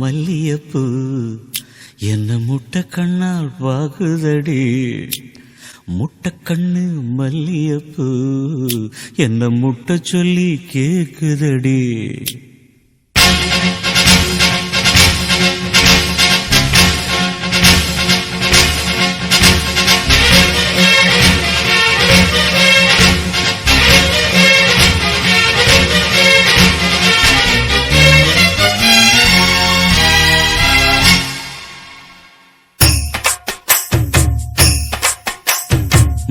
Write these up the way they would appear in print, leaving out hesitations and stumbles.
மல்லியப்பூ என்ன முட்டை கண்ணால் பாகுதடி. முட்டை கண்ணு மல்லியப்பூ என்ன முட்டை சொல்லி கேக்குதடி.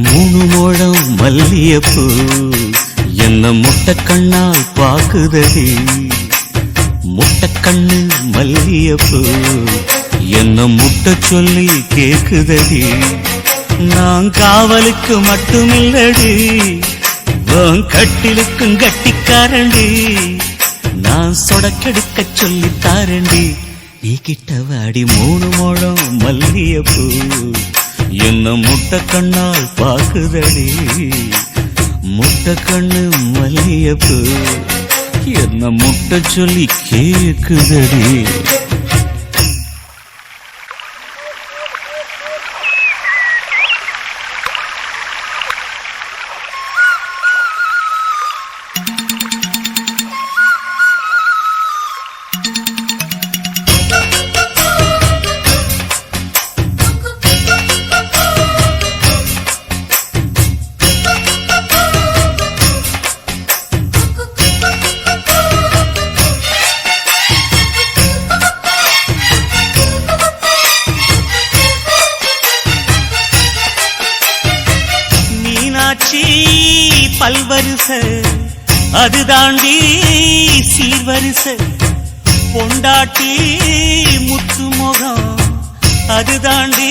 மூணு முழம் மல்லியப்பூ என்ன முட்டை கண்ணால் பாக்குதடி. முட்டை கண்ணு மல்லியப்பூ என்ன முட்டை சொல்லி கேக்குதடி. நான் காவலுக்கு மட்டுமில்லடி, கட்டிலுக்கும் கட்டிக்காரண்டி. நான் சொடக்கெடுக்க சொல்லி தாரண்டி. நீ கிட்ட வாடி மூணு முழம் மல்லியப்பூ என்ன முட்டை கண்ணால் பாக்குதடி. முட்டை கண்ணு மல்லியப்பூ என்ன முட்டை சொல்லி கேக்குதடி. பல்வரிச அது தாண்டி சீர்வரிச பொண்டாட்டி முத்து முகம் அது தாண்டி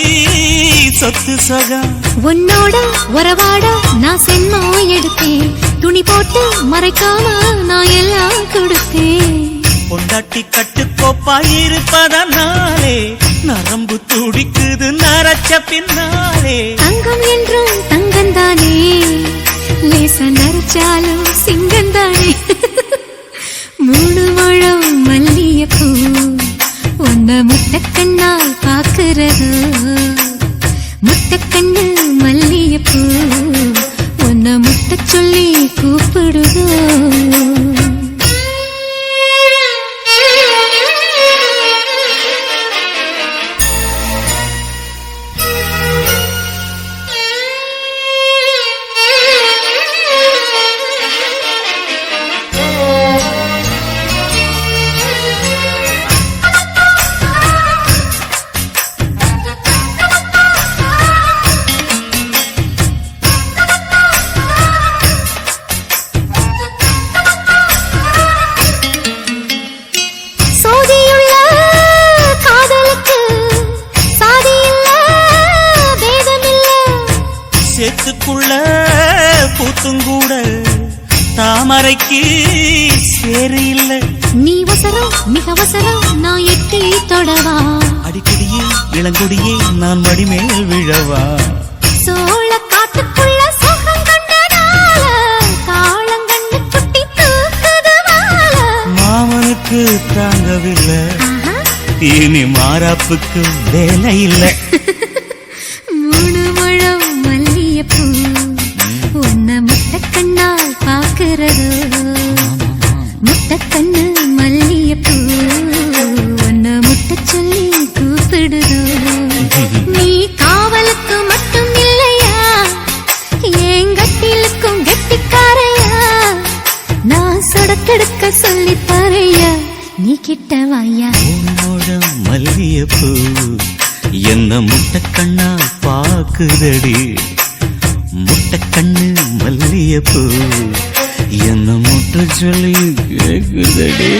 சொத்து சகம். உன்னோட உறவாட நான் சென்மோ எடுத்தேன். துணி போட்டு மறைக்காம நான் எல்லாம் கொடுத்தேன். பொண்டாட்டி கட்டுக்கோப்பாயிருப்பதனாலே நரம்பு துடிக்குது நரச்ச பின்னாலே. தங்கம் என்றும் தங்கந்தானே, லேச நரைச்சாலும் சிங்கந்தானே. மூணு முழம் மல்லியப்பூ உன்ன முட்டை கண்ணால் பாக்குறது. முட்டை கண்ணு மல்லியப்பூ உன்ன முட்டை சொல்லி கூப்பிடுதோ. சேத்துக்குள்ள பூத்துங்கூட தாமரைக்கு சேரு இல்ல. நீ வசரம் மிக வசரம் நான் எட்டி தொடவா. அடிக்கடியே இளங்கொடியே நான் மடிமேல் விழவா. சோழ காட்டுக்குள்ள சோகம் கண்டதால காளங்கண்ணு குட்டி தூக்குதுவால. மாமனுக்கு தாங்கவில்லை, இனி மாறாப்புக்கு வேலை இல்லை. மூணு முழம் மல்லியப்பூ உன்ன முட்டை கண்ணால் பாக்குறது. முட்டை கண்ணு மல்லியப்பூ உன்ன முட்டை சொல்லி கூப்பிடுதோ. நீ காவலுக்கு மட்டும் இல்லையா, என் கட்டிலுக்கும் கெட்டிக்காரையா. நான் சொடக்கெடுக்க சொல்லி தாரையா. நீ கிட்ட வாயா. மல்லியப்பூ என்ன முட்டை கண்ணால் பாக்குதடி. முட்டை கண்ணு மல்லியப்பூ என்ன முட்டை சொல்லி கேக்குதடி.